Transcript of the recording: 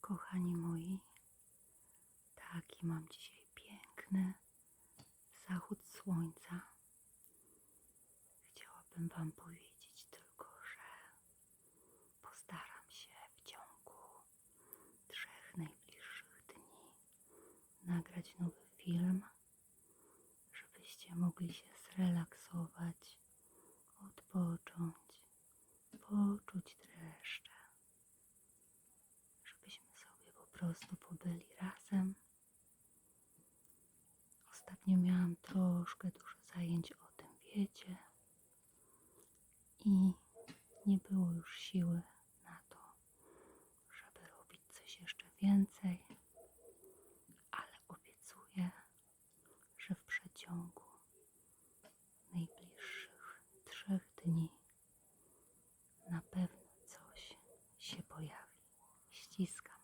Kochani moi, taki mam dzisiaj piękny zachód słońca. Chciałabym Wam powiedzieć tylko, że postaram się w ciągu 3 najbliższych dni nagrać nowy film, żebyście mogli się zrelaksować, odpocząć, poczuć dreszcze, żebyśmy sobie po prostu pobyli razem. Ostatnio miałam troszkę dużo zajęć, o tym wiecie, i nie było już siły na to, żeby robić coś jeszcze więcej, ale obiecuję, że w przeciągu najbliższych 3 dni na pewno coś się pojawi. Ściskam.